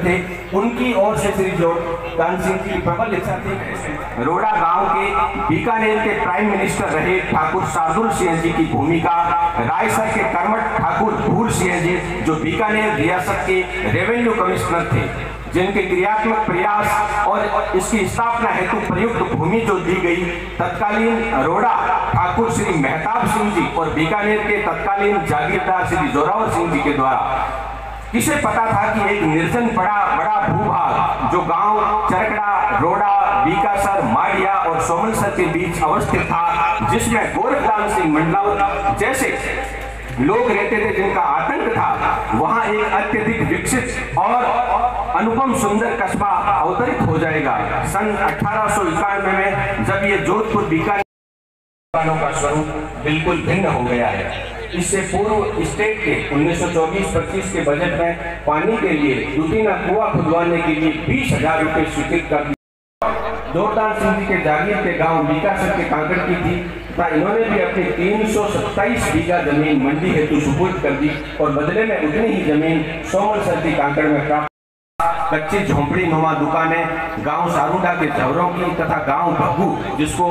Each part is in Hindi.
थे, उनकी ओर से श्री जोरदान सिंह की प्रबल इच्छा थी रोड़ा गांव के बीकानेर के प्राइम मिनिस्टर रहे ठाकुर शार्दुल सिंह जी की भूमिका, रायसर के कर्मठ ठाकुर भूल सिंह जी जो बीकानेर रियासत के रेवेन्यू कमिश्नर थे, जिनके क्रियात्मक प्रयास और इसकी स्थापना हेतु प्रयुक्त भूमि जो दी गई, तत्कालीन रोड़ा ठाकुर श्री मेहताब सिंह जी और बीकानेर के तत्कालीन जागीरदार श्री जोरावर सिंह जी के द्वारा। किसे पता था कि एक निर्जन बड़ा भूभाग जो गांव चरकड़ा, रोड़ा, बीकासर, माड़िया और सोमलसर के बीच अवस्थित था, जिसमें गोरखदान सिंह मंडलाव जैसे लोग रहते थे, जिनका आतंक था, वहां एक अत्यधिक विकसित और अनुपम सुंदर कस्बा अवतरित हो जाएगा। सन 1891 में जब ये जोधपुर बीकानेर का स्वरूप बिल्कुल भिन्न हो गया है। इससे पूर्व स्टेट के 1924-25 के बजट में पानी के लिए दुतीना कुआं खुदवाने के लिए 20,000 रुपए स्वीकृत कर दिए। जोरदान सिंह जी के जागीर के गांव बीकासर के कांकड़ की थी तथा इन्होंने भी अपनी 327 बीघा जमीन मंडी हेतु सुपुर्द कर दी और बदले में उतनी ही जमीन सोमलसर की कांकड़ में प्राप्त। कच्ची झोंपड़ी नुमा दुकानें गांव सारुंडा के झवरों की तथा गांव भग्गू, जिसको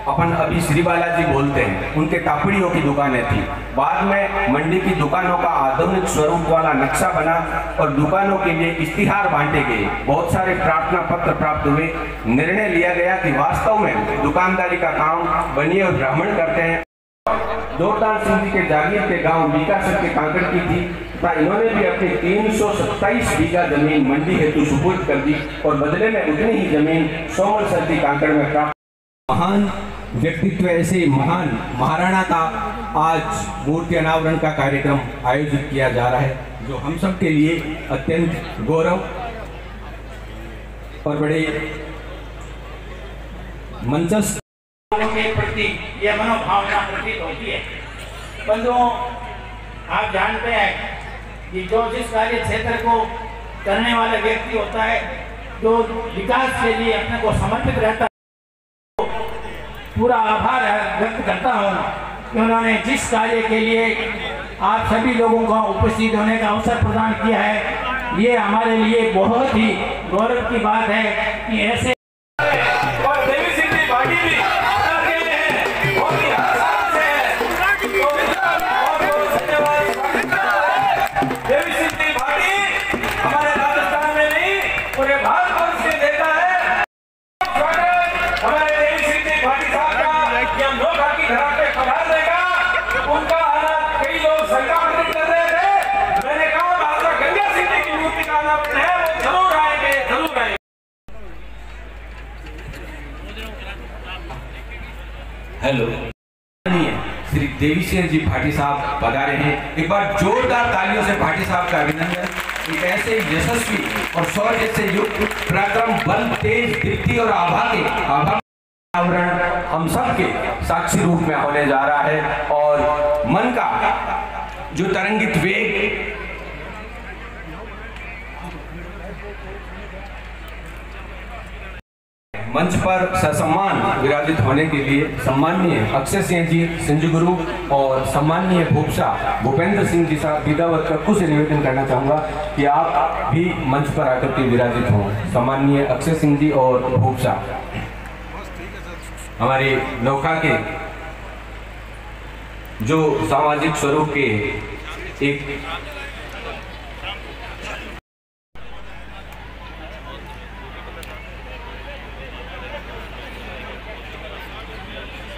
अपन अभी श्री बालाजी बोलते हैं, उनके टापड़ियों की दुकानें थी। बाद में मंडी की दुकानों का आधुनिक स्वरूप वाला नक्शा बना और दुकानों के लिए इश्तिहार बांटे गए। बहुत सारे प्रार्थना पत्र प्राप्त हुए। निर्णय लिया गया कि वास्तव में दुकानदारी का काम बनिए और ब्राह्मण करते हैं। जोरदान सिंह जी के जागीर के गांव बीकासर के कांकड़ की थी तथा इन्होंने भी अपनी 327 बीघा जमीन मंडी हेतु सुपुर्द कर दी और बदले में उतनी ही जमीन सोमलसर की कांकड़ में प्राप्त। महान व्यक्तित्व, ऐसे महान महाराणा का आज मूर्ति अनावरण का कार्यक्रम आयोजित किया जा रहा है, जो हम सब के लिए अत्यंत गौरव और बड़े मंचस्थ के प्रति यह मनोभावना प्रतीत होती है। बंधुओं, आप जानते हैं कि जो जिस कार्य क्षेत्र को करने वाला व्यक्ति होता है, जो विकास के लिए अपने को समर्पित रहता है, पूरा आभार व्यक्त करता हूँ कि उन्होंने जिस कार्य के लिए आप सभी लोगों को उपस्थित होने का अवसर प्रदान किया है, ये हमारे लिए बहुत ही गौरव की बात है कि ऐसे हेलो, श्री देवी सिंह जी भाटी साहब पधारे हैं। एक बार जोरदार तालियों से भाटी साहब का अभिनंदन। एक ऐसे यशस्वी और शौर्य से युक्त पराक्रम, बल, तेज, दीप्ति और आभा अनावरण हम सब के साक्षी रूप में होने जा रहा है और मन का जो तरंगित वेग मंच पर ससम्मान विराजित होने के लिए सम्माननीय अक्षय सिंह जी सिंधुगुरु और सम्माननीय भूपसा भूपेंद्र सिंह जी साहब विदावत कक्कू से निवेदन करना चाहूँगा कि आप भी मंच पर आकर के विराजित हों। सम्माननीय अक्षय सिंह जी और भूपसा हमारे नौका के जो सामाजिक स्वरूप के एक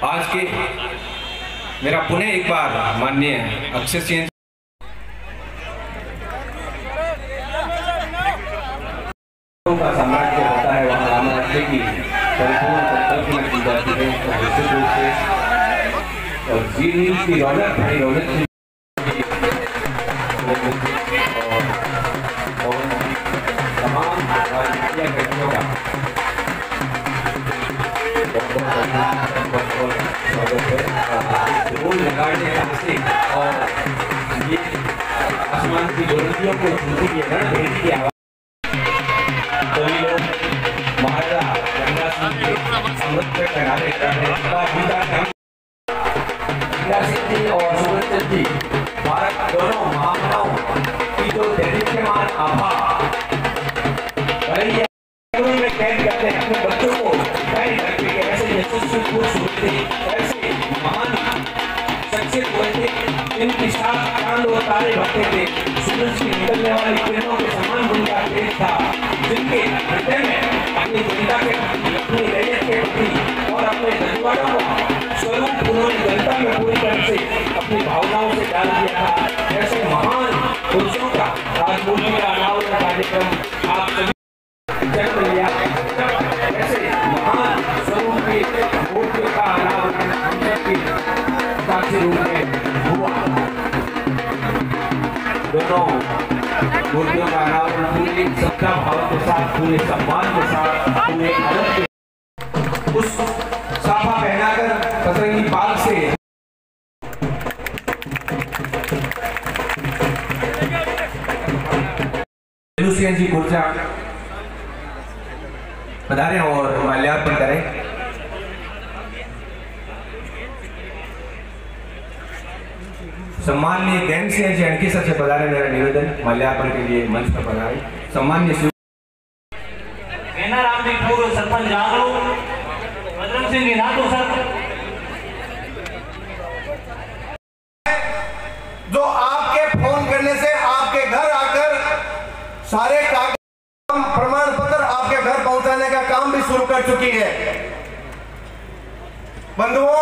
आज के मेरा पुनः एक बार माननीय अक्षय सिंह का साम्राज्य होता है, वहाँ रामराज्य की परिपूर्ण कल्पना की जाती है और जीवन की रौनक भरी रौनक और तमाम राजनीतिक घटनाओं का और ये आसमान की बुलंदियों को छूती की रणभेदी की आवाज सभी लोग महाराजा गंगा सिंह के अमृत पे किनारे गंगा सिंह जी और सुब्रत जी भारत दोनों महामानवों की जो दैदीप्यमान आभा कार्यक्रम आप सभी जन्म लिया। ऐसे महान स्वरूप की मूर्ति का अनावरण हमने की साक्षी रूप में हुआ। दोनों मूर्तियों का अनावरण पूरी श्रद्धा भाव के साथ, पूरे सम्मान के साथ, पूरे आदर के उस साफा पहनाकर सतरंगी बाग से सिंह जी गुर्जा पधारें और माल्यार्पण करें। सम्माननीय गैन सिंह जी अणकी सबसे पधारे, मेरा निवेदन माल्यार्पण के लिए मंच पर पधारे। सम्माननीय राम जी पूर्व सरपंच जागरू बजरंग सिंह नाटू सर, जो आपके फोन करने से आपके घर आकर सारे कागज प्रमाण पत्र आपके घर पहुंचाने का काम भी शुरू कर चुकी है। बंधुओं,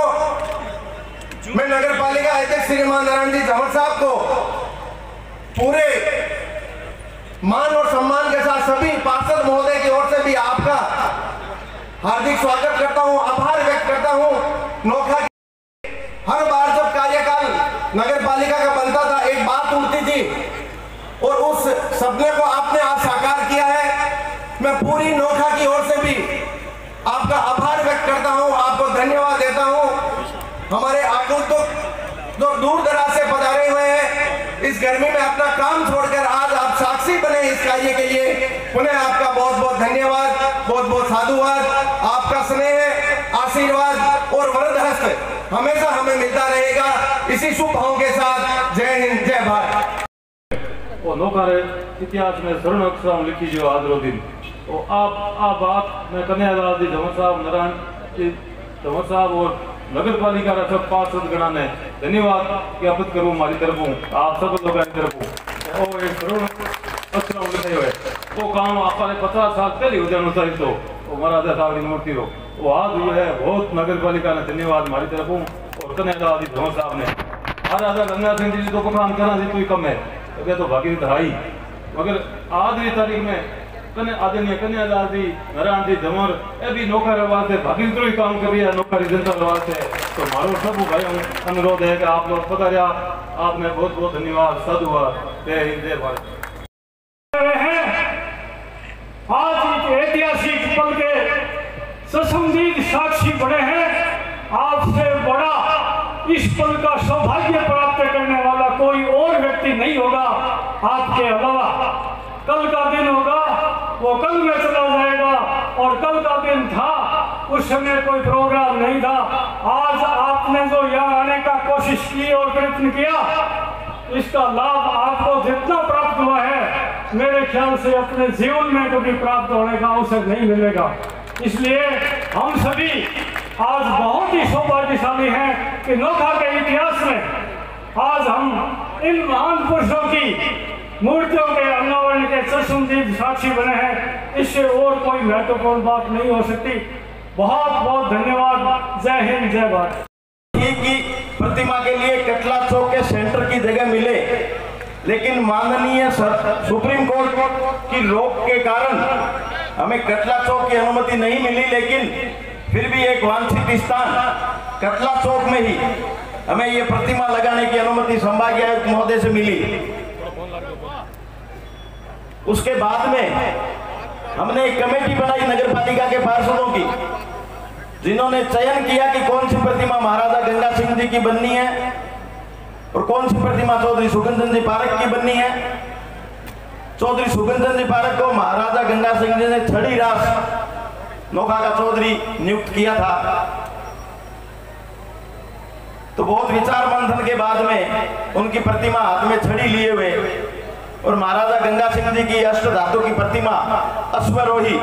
मैं नगर पालिका अध्यक्ष श्रीमान नारायण जी झंवर साहब को पूरे मान और सम्मान के साथ सभी पार्षद महोदय की ओर से भी आपका हार्दिक स्वागत करता हूं, आभार व्यक्त करता हूं। नोखा हर बार जब कार्यकाल नगर पालिका का बनता था एक बात उठती थी और उस सपने को आपने आज साकार किया है। मैं पूरी नोखा की ओर से भी आपका आभार व्यक्त करता हूं, आपको धन्यवाद देता हूं। हमारे आगंतुक जो दूर दराज से पधारे हुए हैं, इस गर्मी में अपना काम छोड़कर आज आप साक्षी बने इस कार्य के लिए, पुनः आपका बहुत बहुत धन्यवाद, बहुत बहुत साधुवाद। आपका स्नेह, आशीर्वाद और वरद हस्त हमेशा हमें मिलता रहेगा। इसी शुभ भाव के साथ जय हिंद, जय भारत। नौकारे इतिहास में स्वर्ण अक्षर लिखी जो आदरो दिन तो आप बात मैं कन्यालाल जी झंवर साहब, नारायण जी झंवर साहब और नगर पालिका सब पार्षद गणा ने धन्यवाद ज्ञापित करूँ हमारी तरफों, आप सब लोगों की तरफों। और एक स्वर्ण अक्षर लिखे हुए वो काम आप 50 साल पहले हो जाए तो महाराजा साहब की मूर्ति हो वो आज हुए है। बहुत नगर पालिका ने धन्यवाद हमारी तरफों और कन्यालाल जी झंवर साहब ने। महाराजा गंगा सिंह जी तो काम करना जी कोई कम है तो भागीरथ हाई, मगर आज की तारीख में आदरणीय कन्यालाल जी, नारायण जी झंवर ये भी नौका रवाज से भागीरथ ही काम कर रही है, नौकरी जनता रवाज से। तो मारो सब भाई अनुरोध है कि आप लोग पता रहा, आपने बहुत बहुत धन्यवाद, साधुवाद, जय हिंद, जय भारत। आज ऐतिहासिक पल के ससंदीद साक्षी बने हैं। आपसे बड़ा इस पल का सौभाग्य प्राप्त करने वाला कोई और व्यक्ति नहीं होगा आपके अलावा। कल का दिन होगा वो कल में चला जाएगा और कल का दिन था उस समय कोई प्रोग्राम नहीं था। आज आपने जो यहाँ आने का कोशिश की और प्रयत्न किया, इसका लाभ आपको जितना प्राप्त हुआ है मेरे ख्याल से अपने जीवन में कभी प्राप्त होने का अवसर नहीं मिलेगा। इसलिए हम सभी आज बहुत ही सौभाग्यशाली हैं कि नोखा के इतिहास में आज हम इन महान पुरुषों की मूर्तियों के अनावरण के ससंदीप साक्षी बने हैं। इससे और कोई महत्वपूर्ण बात नहीं हो सकती। बहुत बहुत धन्यवाद। जय हिंद, जय भारत। की प्रतिमा के लिए कटला चौक के सेंटर की जगह मिले, लेकिन माननीय सुप्रीम कोर्ट की रोक के कारण हमें कटला चौक की अनुमति नहीं मिली, लेकिन फिर भी एक वांछित स्थान कटला चौक में ही हमें ये प्रतिमा लगाने की अनुमति संभागीय आयुक्त महोदय से मिली। उसके बाद में हमने एक कमेटी बनाई नगर पालिका के पार्षदों की, जिन्होंने चयन किया कि कौन सी प्रतिमा महाराजा गंगा सिंह जी की बननी है और कौन सी प्रतिमा चौधरी सुगंधन जी पारक की बननी है। चौधरी सुगंधन जी पारक को महाराजा गंगा सिंह जी ने छड़ी रास नोखा का चौधरी नियुक्त किया था। तो बहुत विचार मंथन के बाद में उनकी प्रतिमा हाथ में छड़ी लिए हुए और महाराजा गंगा सिंह जी की अष्ट धातु की प्रतिमा अश्वरोही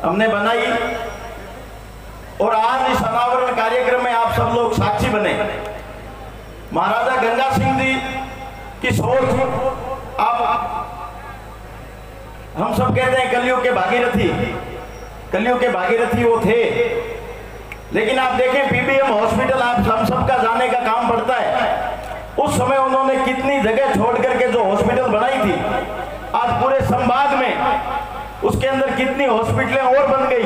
हमने बनाई और आज इस अनावरण कार्यक्रम में आप सब लोग साक्षी बने। महाराजा गंगा सिंह जी की सोच आप हम सब कहते हैं कलयुग के भागीरथी, कलयुग के भागीरथी वो थे, लेकिन आप देखें पीबीएम हॉस्पिटल आप हम सबका जाने का काम पड़ता है, उस समय उन्होंने कितनी जगह छोड़ करके जो हॉस्पिटल बनाई थी, आज पूरे संभाग में उसके अंदर कितनी हॉस्पिटलें और बन गई।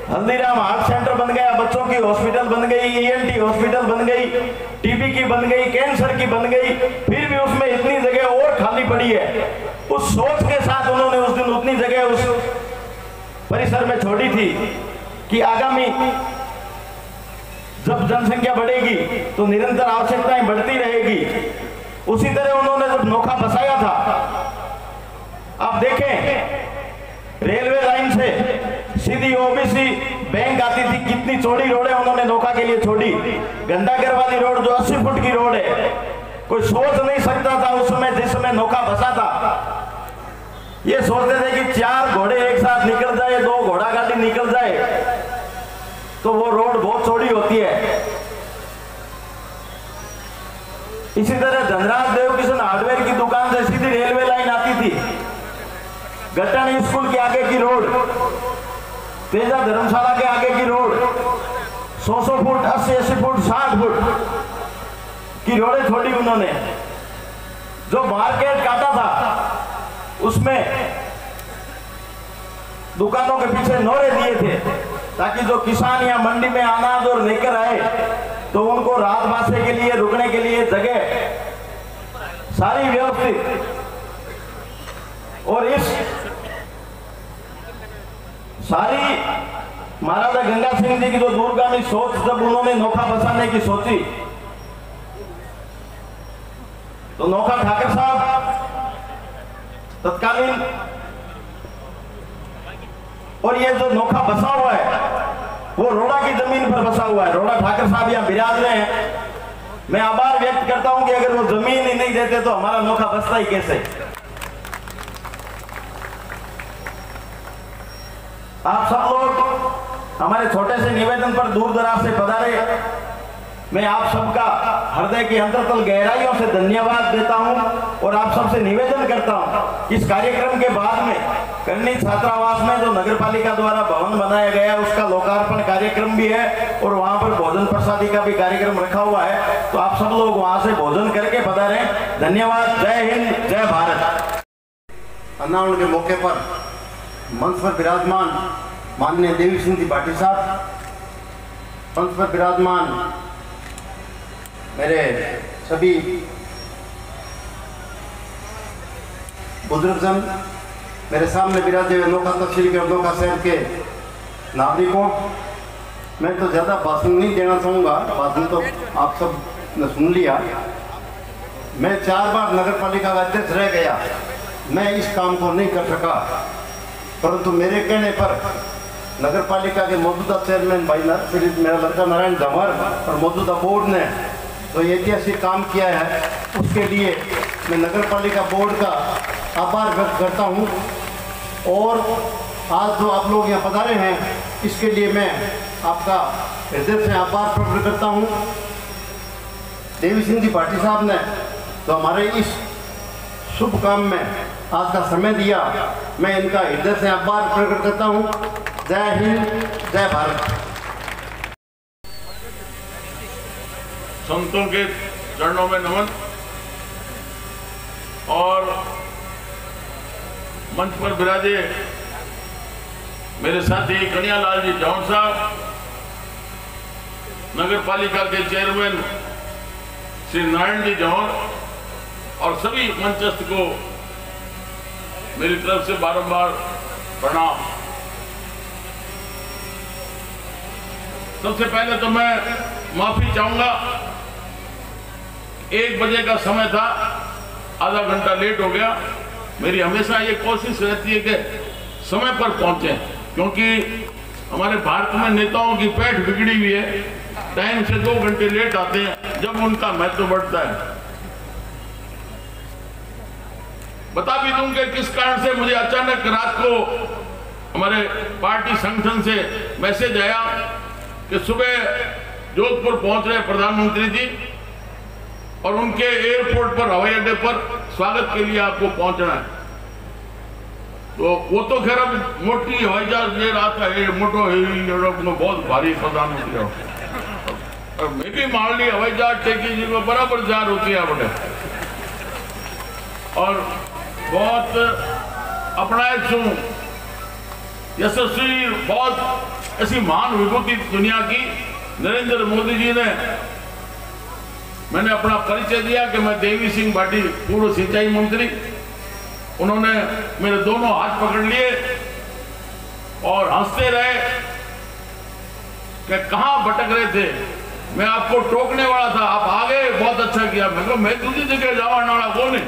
हल्दीराम हार्ट सेंटर बन गया, बच्चों की हॉस्पिटल बन गई, ENT हॉस्पिटल बन गई, TB की बन गई, कैंसर की बन गई, फिर भी उसमें इतनी जगह और खाली पड़ी है। उस सोच के साथ उन्होंने उस दिन उतनी जगह उस परिसर में छोड़ी थी कि आगामी जब जनसंख्या बढ़ेगी तो निरंतर आवश्यकताएं बढ़ती रहेगी। उसी तरह उन्होंने जब नोखा बसाया था, आप देखें रेलवे लाइन से सीधी OBC बैंक आती थी, कितनी चौड़ी रोड है उन्होंने नोखा के लिए छोड़ी। घंटाघर वाली रोड जो 80 फुट की रोड है, कोई सोच नहीं सकता था उस समय, जिस समय नोखा बसा था। ये सोचते थे कि 4 घोड़े एक साथ निकल जाए, 2 घोड़ा गाड़ी निकल जाए तो वो रोड बहुत चौड़ी होती है। इसी तरह धनराज देवकिशन हार्डवेयर की दुकान से सीधी रेलवे लाइन आती थी। गट्टानी स्कूल के आगे की रोड, तेजा धर्मशाला के आगे की रोड 100 फुट, 80 फुट, 60 फुट की रोडें छोड़ी उन्होंने। जो मार्केट काटा था उसमें दुकानों के पीछे नौरे दिए थे ताकि जो किसान या मंडी में अनाज और लेकर आए तो उनको रात बासे के लिए, रुकने के लिए जगह सारी व्यवस्थित। और इस सारी महाराजा गंगा सिंह जी की जो दूरगामी सोच, जब उन्होंने नोखा बसाने की सोची तो नोखा ठाकर साहब तत्कालीन, और ये जो नोखा बसा हुआ है वो रोड़ा की जमीन पर बसा हुआ है। रोड़ा ठाकर साहब यहाँ विराज रहे हैं। मैं आभार व्यक्त करता हूं कि अगर वो जमीन ही नहीं देते तो हमारा नोखा बसता ही कैसे। आप सब लोग हमारे छोटे से निवेदन पर दूर दराज से पधारे, मैं आप सबका हृदय के अंतरतल गहराइयों से धन्यवाद देता हूं और आप सबसे निवेदन करता हूं इस कार्यक्रम के बाद में करनी छात्रावास में जो नगरपालिका द्वारा भवन बनाया गया है उसका लोकार्पण कार्यक्रम भी है और वहां पर भोजन प्रसादी का भी कार्यक्रम रखा हुआ है, तो आप सब लोग वहां से भोजन करके पधारें। धन्यवाद। जय हिंद, जय भारत। अनावरण के मौके पर मंच पर विराजमान माननीय देवी सिंह जी पाटिल साहब, मंच पर विराजमान मेरे सभी बुजुर्गजन, मेरे सामने विराजे हुए नौका तहसील के और नौका शहर के नागरिकों, मैं तो ज़्यादा भाषण नहीं देना चाहूँगा, भाषण तो आप सब ने सुन लिया। मैं 4 बार नगर पालिका का अध्यक्ष रह गया, मैं इस काम को नहीं कर सका, परंतु मेरे कहने पर नगर पालिका के मौजूदा चेयरमैन भाई श्री मेरा लड़का नारायण झमर और मौजूदा बोर्ड ने जो ऐतिहासिक काम किया है उसके लिए मैं नगर पालिका बोर्ड का आभार व्यक्त करता हूं। और आज जो आप लोग यहाँ पधारे हैं इसके लिए मैं आपका हृदय से आभार प्रकट करता हूं। देवी सिंह जी पाटिल साहब ने तो हमारे इस शुभ काम में आज का समय दिया, मैं इनका हृदय से आभार प्रकट करता हूं। जय हिंद, जय भारत। संतों के चरणों में नमन और मंच पर विराजे मेरे साथी कन्हैयालाल जी जौहर साहब, नगर पालिका के चेयरमैन श्री नारायण जी जौहर और सभी मंचस्थ को मेरी तरफ से बारंबार प्रणाम। सबसे पहले तो मैं माफी चाहूंगा, 1 बजे का समय था, आधा घंटा लेट हो गया। मेरी हमेशा ये कोशिश रहती है कि समय पर पहुंचे, क्योंकि हमारे भारत में नेताओं की पैठ बिगड़ी हुई है, टाइम से 2 घंटे लेट आते हैं जब उनका महत्व बढ़ता है। बता भी दूं कि किस कारण से मुझे अचानक रात को हमारे पार्टी संगठन से मैसेज आया कि सुबह जोधपुर पहुंच रहे प्रधानमंत्री जी और उनके एयरपोर्ट पर, हवाई अड्डे पर स्वागत के लिए आपको पहुंचना है। तो वो तो खैर अब मोटी हवाई जहाज ले रहा था, ये मोटो बहुत भारी प्रधानमंत्री। और मैं भी मान ली हवाई जहाज टेकी जी को बराबर जार होती है बड़े और बहुत अपनाए छू यशस्वी बहुत ऐसी महान विभूति दुनिया की नरेंद्र मोदी जी ने मैंने अपना परिचय दिया कि मैं देवी सिंह भाटी पूर्व सिंचाई मंत्री। उन्होंने मेरे दोनों हाथ पकड़ लिए और हंसते रहे कि कहां भटक रहे थे, मैं आपको टोकने वाला था, आप आ गए, बहुत अच्छा किया। मैं कहा मैं दूसरी जगह जावाने वाला कौन है,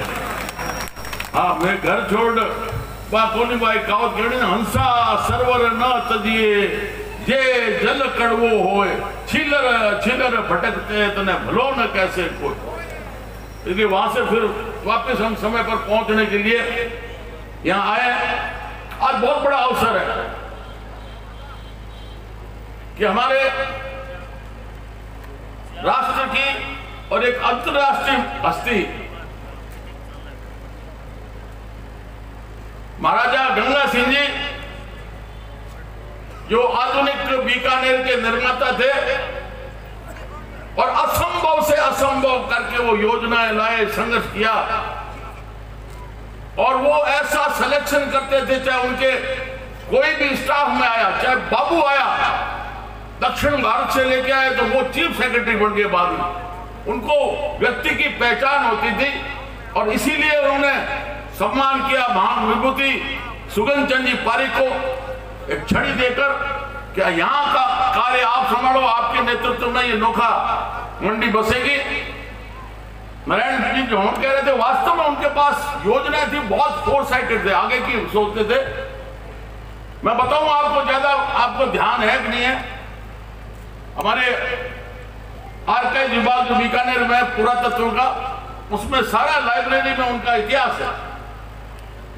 हाँ मैं घर छोड़ बा कोनी भाई कहावत कहनी हंसा सरवर न तजिए जे जल कड़वो होए छिलर छिलर भटकते तने भलो न कैसे कोई। इसलिए वहां से फिर वापस हम समय पर पहुंचने के लिए यहाँ आए। आज बहुत बड़ा अवसर है कि हमारे राष्ट्र की और एक अंतर्राष्ट्रीय हस्ती महाराजा गंगा सिंह जी जो आधुनिक बीकानेर के निर्माता थे और असंभव से असंभव करके वो योजनाएं लाए, संघर्ष किया और वो ऐसा सिलेक्शन करते थे, चाहे उनके कोई भी स्टाफ में आया, चाहे बाबू आया दक्षिण भारत से लेके आए तो वो चीफ सेक्रेटरी बन गए बाद में। उनको व्यक्ति की पहचान होती थी और इसीलिए उन्होंने सम्मान किया महान विभूति सुगंध चंद जी पारिक को एक छड़ी देकर क्या यहाँ का कार्य आप संभालो, आपके नेतृत्व में ये नोखा मंडी बसेगी। नारायण जी जो हम कह रहे थे वास्तव में उनके पास योजना थी, बहुत फोरसाइटेड थे, आगे की सोचते थे। मैं बताऊं आपको, ज्यादा आपको ध्यान है कि नहीं है, हमारे आर्काइव विभाग जो बीकानेर में पुरातत्व का, उसमें सारा लाइब्रेरी में उनका इतिहास है।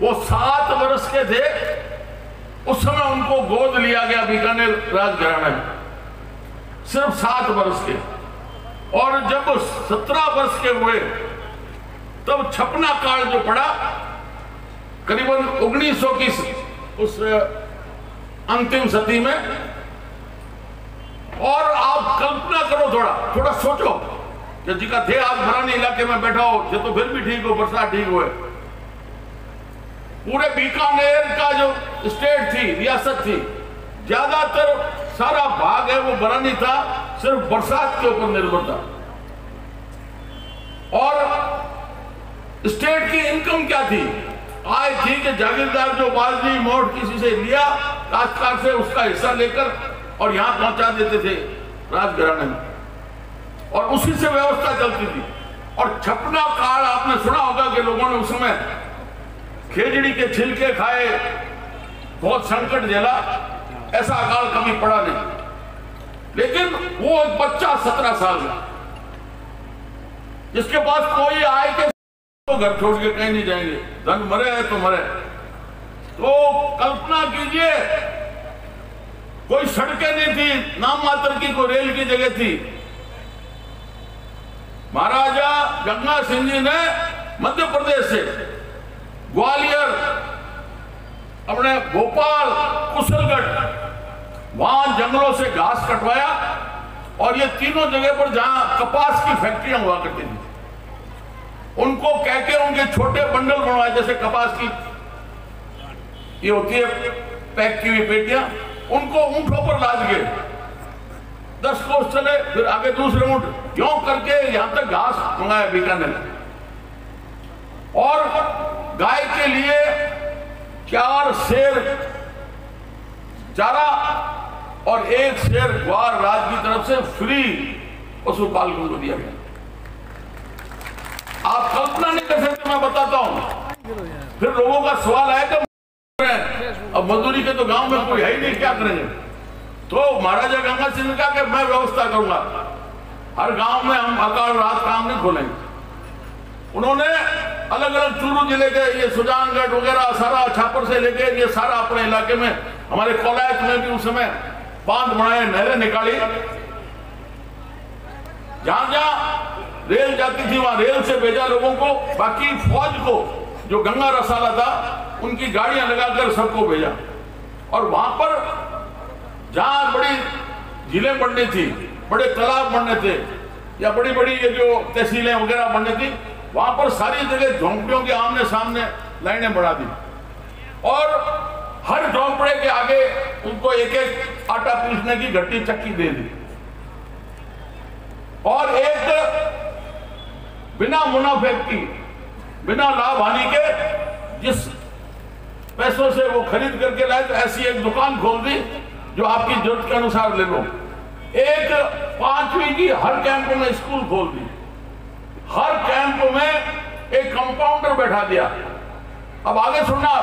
वो 7 वर्ष के थे उस समय उनको गोद लिया गया बीकानेर राजघराने में, सिर्फ 7 वर्ष के। और जब 17 वर्ष के हुए तब छपना काल जो पड़ा करीबन 1900 की उस अंतिम सदी में। और आप कल्पना करो, थोड़ा सोचो कि जी का थे आप बरानी इलाके में बैठा हो, ये तो फिर भी ठीक हो, बरसात ठीक हुए। पूरे बीकानेर का जो स्टेट थी, रियासत थी, ज्यादातर सारा भाग है वो बरानी था, सिर्फ बरसात के ऊपर निर्भर था। और स्टेट की इनकम क्या थी, आय थी कि जागीरदार जो बाजरी मोट किसी से लिया काश्तकार से, उसका हिस्सा लेकर और यहां पहुंचा देते थे राजघराने में और उसी से व्यवस्था चलती थी। और छपना काल आपने सुना होगा कि लोगों ने उस समय खेजड़ी के छिलके खाए, बहुत संकट झेला, ऐसा अकाल कभी पड़ा नहीं। लेकिन वो एक बच्चा 17 साल का जिसके पास कोई आय के तो घर छोड़ के कहीं नहीं जाएंगे, धन मरे है तो मरे। तो कल्पना कीजिए, कोई सड़कें नहीं थी, नाम मात्र की कोई रेल की जगह थी। महाराजा गंगा सिंह जी ने मध्य प्रदेश से ग्वालियर, अपने भोपाल, कुशलगढ़, वहां जंगलों से घास कटवाया और ये तीनों जगह पर जहां कपास की फैक्ट्रियां हुआ करती थी उनको कह के उनके छोटे बंडल बनवाए, जैसे कपास की ये होती है पैक की हुई पेटियां, उनको ऊंटों पर लाद के 10 कोस चले, फिर आगे दूसरे ऊंट, क्यों करके यहां तक घास मंगाया बीकानेर। और गाय के लिए 4 शेर चारा और 1 शेर ग्वार राज की तरफ से फ्री पशुपालकों को दिया गया। आप कल्पना नहीं कर सकते, मैं बताता हूं। फिर लोगों का सवाल आया कि अब मजदूरी के तो गांव में कोई है ही नहीं, क्या करेंगे। तो महाराजा गंगा सिंह ने कहा कि मैं व्यवस्था करूंगा, हर गांव में हम अकाल रात काम नहीं खोलेंगे। उन्होंने अलग अलग चूरू जिले के ये सुजानगढ़ वगैरह सारा छापर से लेके ये सारा अपने इलाके में, हमारे कोलायत में भी उस समय बांध बनाए, नहरें निकाली। जहां जहां रेल जाती थी वहां रेल से भेजा लोगों को, बाकी फौज को जो गंगा रसाला था उनकी गाड़ियां लगाकर सबको भेजा। और वहां पर जहां बड़ी झीलें बननी थी बड़े तालाब बनने थे या बड़ी बड़ी ये जो तहसीलें वगैरह बनने थी, वहां पर सारी जगह झोंपड़ियों के आमने सामने लाइनें बढ़ा दी और हर झोंपड़े के आगे उनको एक एक आटा पीसने की घट्टी चक्की दे दी और एक बिना मुनाफे की, बिना लाभ हानि के जिस पैसों से वो खरीद करके लाए, तो ऐसी एक दुकान खोल दी जो आपकी जरूरत के अनुसार ले लो। एक 5वीं की हर कैंप में स्कूल खोल दी, हर कैंप में एक कंपाउंडर बैठा दिया। अब आगे सुनना,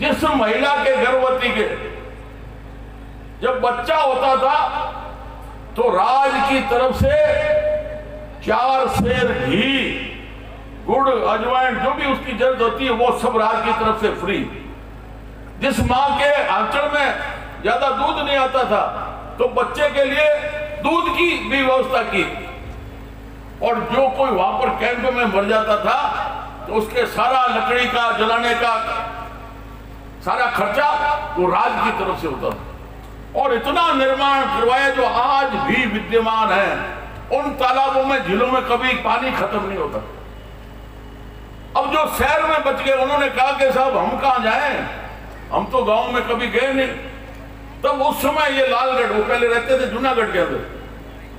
जिस महिला के गर्भवती के जब बच्चा होता था तो राज की तरफ से 4 सेर घी, गुड़, अजवाइन जो भी उसकी जरूरत होती है वो सब राज की तरफ से फ्री। जिस मां के आंचल में ज्यादा दूध नहीं आता था तो बच्चे के लिए दूध की भी व्यवस्था की और जो कोई वहां पर कैंप में मर जाता था तो उसके सारा लकड़ी का जलाने का सारा खर्चा वो राज की तरफ से होता था। और इतना निर्माण करवाया जो आज भी विद्यमान है। उन तालाबों में, झीलों में कभी पानी खत्म नहीं होता। अब जो शहर में बच गए उन्होंने कहा कि साहब हम कहां जाएं, हम तो गांव में कभी गए नहीं। तब उस समय ये लालगढ़, वो पहले रहते थे जूनागढ़ के अंदर,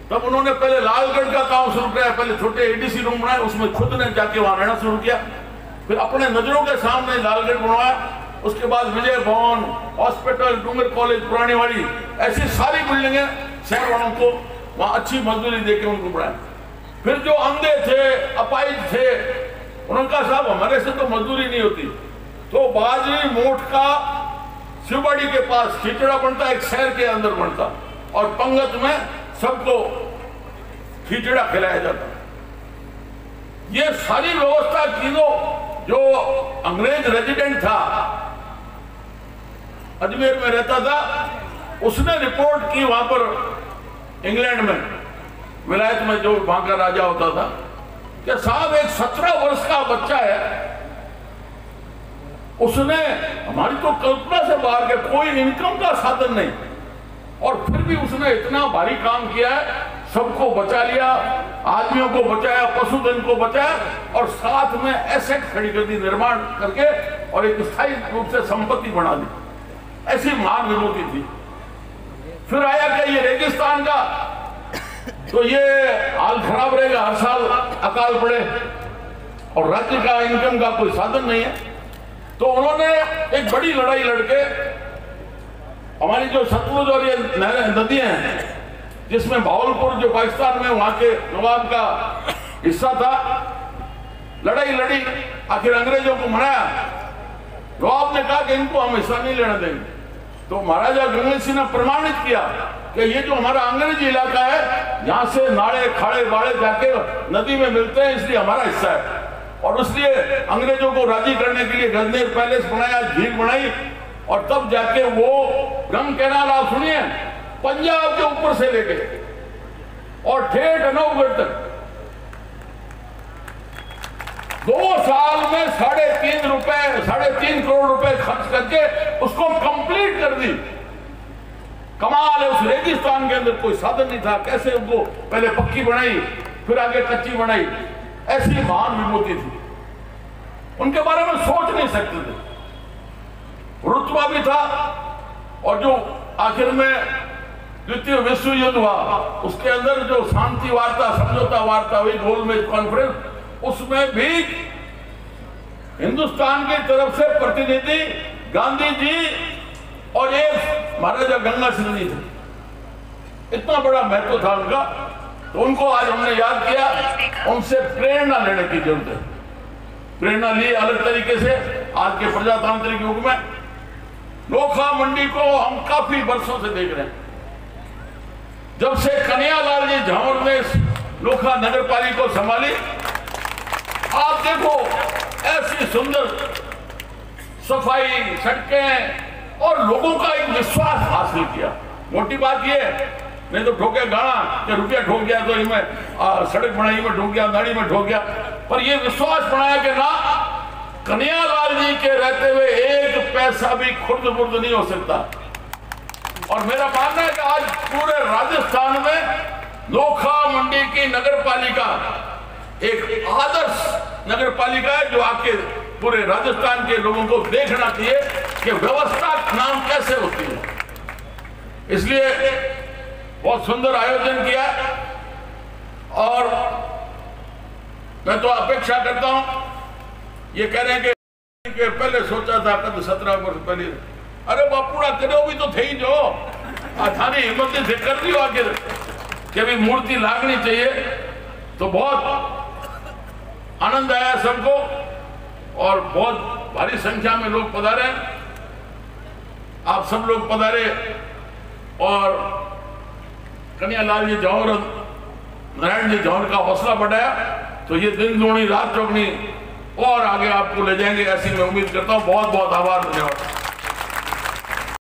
तब उन्होंने पहले लालगढ़ का काम शुरू किया। पहले छोटे एडीसी रूम बनाए, उसमें खुद ने जाके वहां रहना शुरू किया। फिर अपने नजरों के सामने लालगढ़ बनवाया। उसके बाद विजय भवन, हॉस्पिटल, डूंगर कॉलेज, पुरानी वाड़ी, ऐसी सारी बिल्डिंगें शहर वालों को वहां अच्छी मजदूरी देके उनको बढ़ाया। फिर जो अंधे थे, अपाहिज थे, उन्होंने कहा साहब हमारे से तो मजदूरी नहीं होती, तो बाजरी मोठ का शिवबाड़ी के पास खिचड़ा बनता, एक शहर के अंदर बनता और पंगत में सबको खिचड़ा खिलाया जाता। ये सारी व्यवस्था की जो अंग्रेज रेजिडेंट था, अजमेर में रहता था, उसने रिपोर्ट की वहां पर इंग्लैंड में, विलायत में जो वहां का राजा होता था, कि साहब एक 17 वर्ष का बच्चा है, उसने हमारी तो कल्पना से बाहर के, कोई इनकम का साधन नहीं, और फिर भी उसने इतना भारी काम किया है, सबको बचा लिया, आदमियों को बचाया, पशुधन को बचाया और साथ में एसेट खड़ी कर दी, निर्माण करके, और एक स्थायी रूप से संपत्ति बना दी। ऐसी महान विभूति थी। फिर आया कि ये रेगिस्तान का, तो ये हाल खराब रहेगा, हर साल अकाल पड़े और राज्य का इनकम का कोई साधन नहीं है। तो उन्होंने एक बड़ी लड़ाई लड़के, हमारी जो सतलुज और ये नदियां हैं, जिसमें भावलपुर जो पाकिस्तान में वहां के नवाब का हिस्सा था, लड़ाई लड़ी, आखिर अंग्रेजों को मनाया। नवाब ने कहा कि इनको हम हिस्सा नहीं लेना देंगे। तो महाराजा गंगा सिंह ने प्रमाणित किया कि ये जो हमारा अंग्रेजी इलाका है, यहाँ से नाड़े खाड़े बाड़े जाके नदी में मिलते हैं, इसलिए हमारा हिस्सा है। और इसलिए अंग्रेजों को राजी करने के लिए गजनेर पैलेस बनाया, झील बनाई, और तब जाके वो गंग कैनाल, आप सुनिए, पंजाब के ऊपर से लेके और ठेठ नौगढ़ तक 2 साल में 3.5 करोड़ रुपए खर्च करके उसको कंप्लीट कर दी। कमाल है, उस रेगिस्तान के अंदर कोई साधन नहीं था, कैसे उनको पहले पक्की बनाई, फिर आगे कच्ची बनाई। ऐसी महान विभूति थी, उनके बारे में सोच नहीं सकते थे। रुतबा भी था, और जो आखिर में द्वितीय विश्व युद्ध हुआ, उसके अंदर जो शांति वार्ता, समझौता वार्ता हुई, गोलमेज कॉन्फ्रेंस, उसमें भी हिंदुस्तान की तरफ से प्रतिनिधि गांधी जी और एक महाराजा गंगा सिंह जी थे। इतना बड़ा महत्व था उनका। तो उनको आज हमने याद किया, उनसे प्रेरणा लेने की जरूरत है। प्रेरणा ली अलग तरीके से आज के प्रजातांत्रिक युग में। नोखा मंडी को हम काफी वर्षों से देख रहे हैं। जब से कन्हैयालाल जी झांवर ने नोखा नगर पालिका को संभाली, आप देखो ऐसी सुंदर सफाई, सड़कें, और लोगों का एक विश्वास हासिल किया। मोटी बात ये, नहीं तो ठोके गाना कि रुपया ठोक गया तो इनमें सड़क बनाई में ठोक गया, नाड़ी में ठोक गया, पर ये विश्वास बनाया कि ना, कन्हैयालाल जी के रहते हुए एक पैसा भी खुर्द बुर्द नहीं हो सकता। और मेरा मानना है कि आज पूरे राजस्थान में नोखा मंडी की नगर पालिका एक आदर्श नगर पालिका है, जो आपके पूरे राजस्थान के लोगों को देखना चाहिए कि व्यवस्था नाम कैसे होती है। इसलिए बहुत सुंदर आयोजन किया और मैं तो अपेक्षा करता हूं, ये कह रहे हैं कि पहले सोचा था कद 17 वर्ष पहले, अरे बापूड़ा करो भी तो थे ही जो थारी हिम्मत से कर रही हो आखिर कि भी मूर्ति लागनी चाहिए। तो बहुत आनंद आया सबको और बहुत भारी संख्या में लोग पधारे, आप सब लोग पधारे और कन्हैयालाल जी जौहर, नारायण जी जौहर का हौसला बढ़ाया, तो ये दिन दूनी रात चौगनी और आगे आपको ले जाएंगे ऐसी मैं उम्मीद करता हूँ। बहुत बहुत आभार, धन्यवाद।